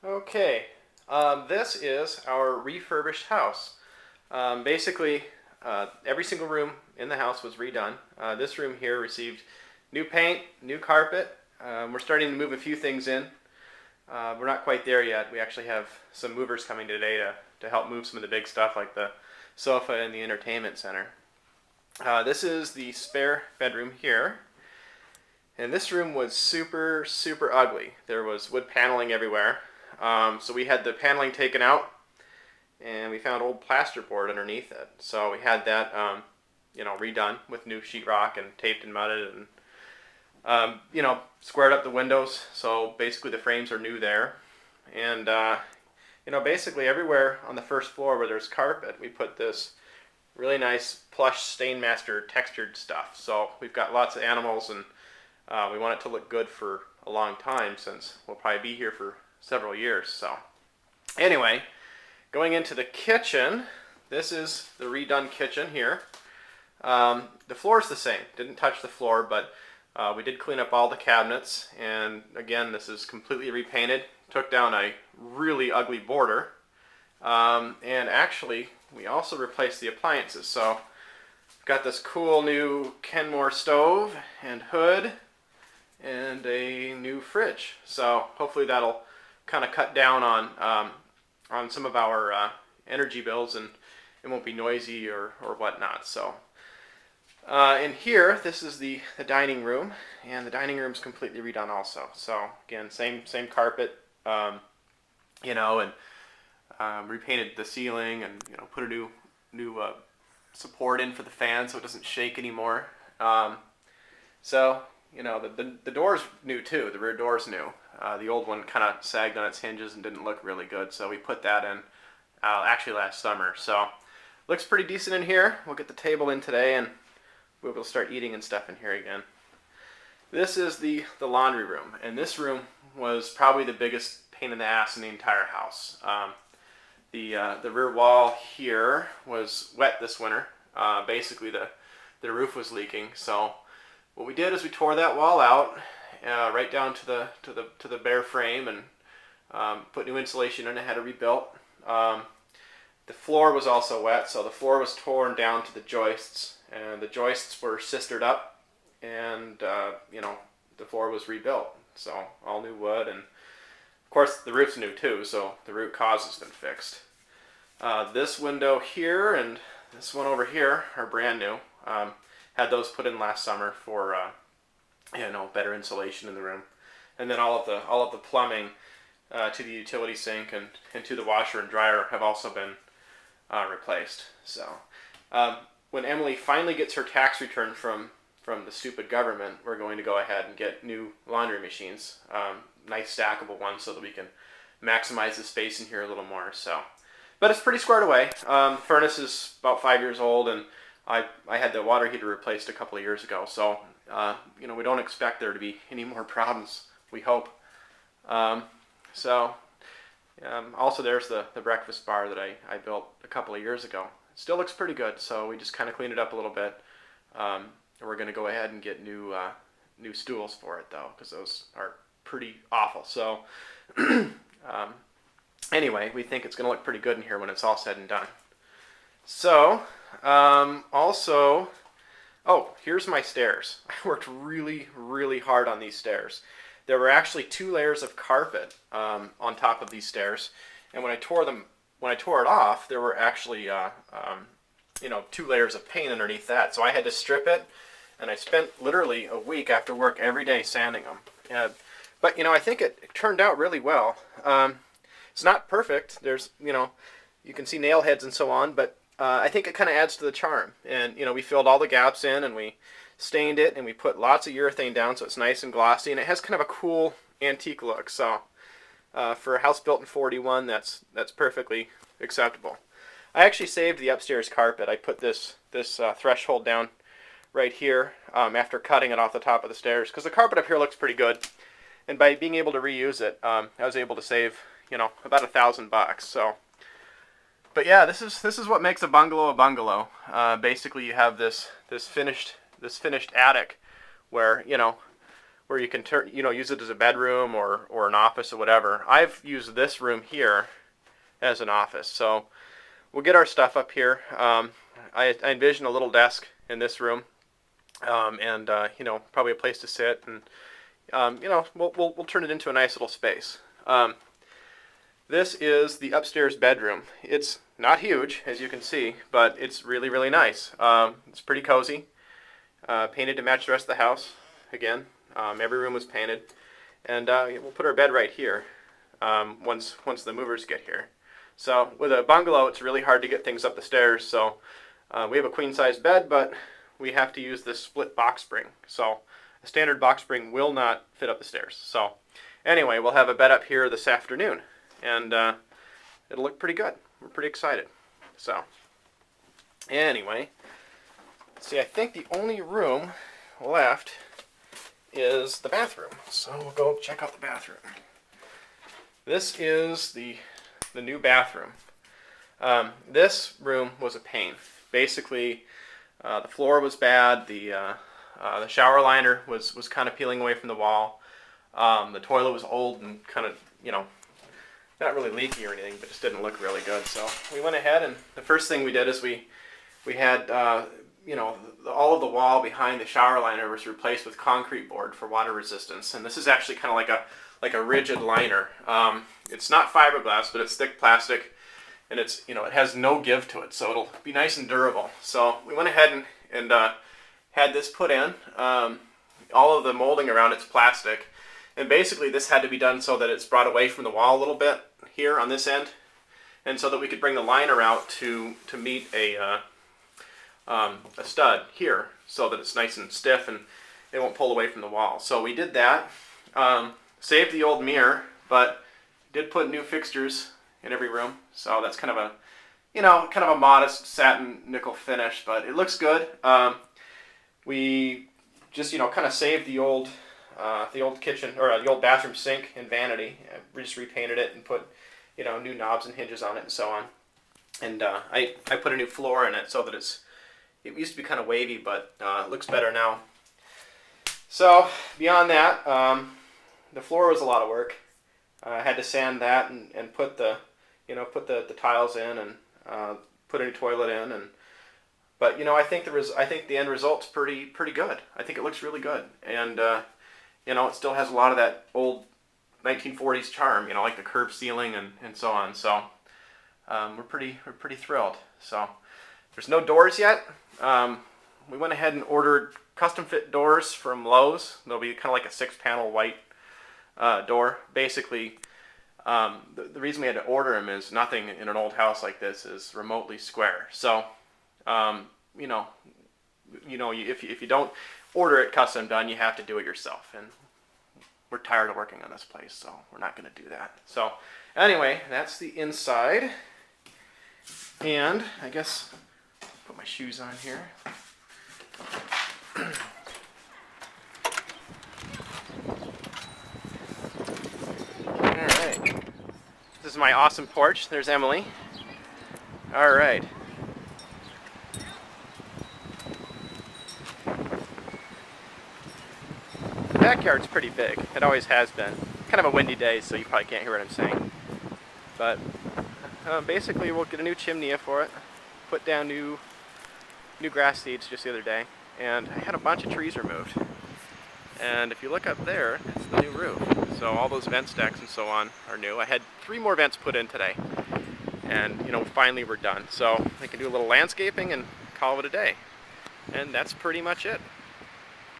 Okay, this is our refurbished house. Basically, every single room in the house was redone. This room here received new paint, new carpet. We're starting to move a few things in. We're not quite there yet. We actually have some movers coming today to help move some of the big stuff like the sofa and the entertainment center. This is the spare bedroom here. And this room was super, super ugly. There was wood paneling everywhere. So we had the paneling taken out, and we found old plasterboard underneath it. So we had that, redone with new sheetrock and taped and mudded, and squared up the windows. So basically, the frames are new there, and basically everywhere on the first floor where there's carpet, we put this really nice plush Stainmaster textured stuff. So we've got lots of animals, and we want it to look good for a long time since we'll probably be here for several years. So anyway, going into the kitchen, this is the redone kitchen here. The floor is the same. Didn't touch the floor, but we did clean up all the cabinets. And again, this is completely repainted. Took down a really ugly border. And actually, we also replaced the appliances. So we've got this cool new Kenmore stove and hood and a new fridge. So hopefully that'll kind of cut down on some of our energy bills, and it won't be noisy or whatnot. So in here, this is the dining room, and the dining room's completely redone also. So again, same carpet, and repainted the ceiling, and put a new support in for the fan so it doesn't shake anymore. The door's new too. The rear door's new. The old one kind of sagged on its hinges and didn't look really good, so we put that in actually last summer. So looks pretty decent in here. We'll get the table in today, and we'll start eating and stuff in here again. This is the laundry room, and this room was probably the biggest pain in the ass in the entire house. The rear wall here was wet this winter. Basically, the roof was leaking, so what we did is we tore that wall out, right down to the bare frame, and put new insulation in. It had it rebuilt. The floor was also wet, so the floor was torn down to the joists, and the joists were sistered up, and the floor was rebuilt. So all new wood, and of course the roof's new too, so the root cause has been fixed. This window here and this one over here are brand new. Had those put in last summer for better insulation in the room, and then all of the plumbing to the utility sink and to the washer and dryer have also been replaced. So when Emily finally gets her tax return from the stupid government, we're going to go ahead and get new laundry machines, nice stackable ones, so that we can maximize the space in here a little more. So, but it's pretty squared away. The furnace is about 5 years old, and I had the water heater replaced a couple of years ago, so we don't expect there to be any more problems, we hope. Also there's the breakfast bar that I built a couple of years ago. It still looks pretty good, so we just kind of cleaned it up a little bit. We're going to go ahead and get new stools for it, though, because those are pretty awful. So anyway, we think it's going to look pretty good in here when it's all said and done. So, here's my stairs. I worked really, really hard on these stairs. There were actually 2 layers of carpet on top of these stairs, and when I tore it off, there were actually 2 layers of paint underneath that. So I had to strip it, and I spent literally a week after work every day sanding them. But I think it turned out really well. It's not perfect. There's you can see nail heads and so on, but I think it kind of adds to the charm. And we filled all the gaps in, and we stained it, and we put lots of urethane down so it's nice and glossy, and it has kind of a cool antique look. So for a house built in 41, that's perfectly acceptable. I actually saved the upstairs carpet. I put this threshold down right here after cutting it off the top of the stairs, because the carpet up here looks pretty good, and by being able to reuse it, I was able to save about $1,000. So. But yeah, this is what makes a bungalow a bungalow. Basically, you have this finished attic where where you can use it as a bedroom or an office or whatever. I've used this room here as an office. So we'll get our stuff up here. I envision a little desk in this room, and probably a place to sit, and we'll turn it into a nice little space. This is the upstairs bedroom. It's not huge, as you can see, but it's really, really nice. It's pretty cozy. Painted to match the rest of the house. Again, every room was painted. And we'll put our bed right here once the movers get here. So with a bungalow, it's really hard to get things up the stairs. So we have a queen-size bed, but we have to use this split box spring. So a standard box spring will not fit up the stairs. So anyway, we'll have a bed up here this afternoon. And it'll look pretty good. We're pretty excited. So anyway, see, I think the only room left is the bathroom. So we'll go check out the bathroom. This is the new bathroom. This room was a pain. Basically, the floor was bad. The shower liner was kind of peeling away from the wall. The toilet was old and kind of, not really leaky or anything, but just didn't look really good. So we went ahead, and the first thing we did is we had all of the wall behind the shower liner was replaced with concrete board for water resistance. And this is actually kind of like a rigid liner. It's not fiberglass, but it's thick plastic, and it's it has no give to it, so it'll be nice and durable. So we went ahead and had this put in. All of the molding around it's plastic, and basically this had to be done so that it's brought away from the wall a little bit here on this end, and so that we could bring the liner out to meet a stud here, so that it's nice and stiff and it won't pull away from the wall. So we did that. Saved the old mirror, but did put new fixtures in every room. So that's kind of a modest satin nickel finish, but it looks good. We just kind of saved the old kitchen, or the old bathroom sink and vanity. We just repainted it and put new knobs and hinges on it and so on. And I put a new floor in it so that it used to be kind of wavy, but it looks better now. So beyond that, the floor was a lot of work. I had to sand that and put the tiles in and put a new toilet in, but I think the end result's pretty good. I think it looks really good, and it still has a lot of that old 1940s charm, like the curved ceiling and so on. So we're pretty thrilled. So there's no doors yet. We went ahead and ordered custom fit doors from Lowe's. They'll be kind of like a 6-panel white door. Basically, the reason we had to order them is nothing in an old house like this is remotely square. So if you don't order it custom done, you have to do it yourself, and we're tired of working on this place, so we're not going to do that. So anyway, that's the inside, and I guess put my shoes on here. Alright, this is my awesome porch. There's Emily. Alright. The backyard's pretty big. It always has been. Kind of a windy day, so you probably can't hear what I'm saying. But basically, we'll get a new chimney for it. Put down new grass seeds just the other day, and I had a bunch of trees removed. And if you look up there, it's the new roof. So all those vent stacks and so on are new. I had 3 more vents put in today, and finally we're done. So I can do a little landscaping and call it a day. And that's pretty much it.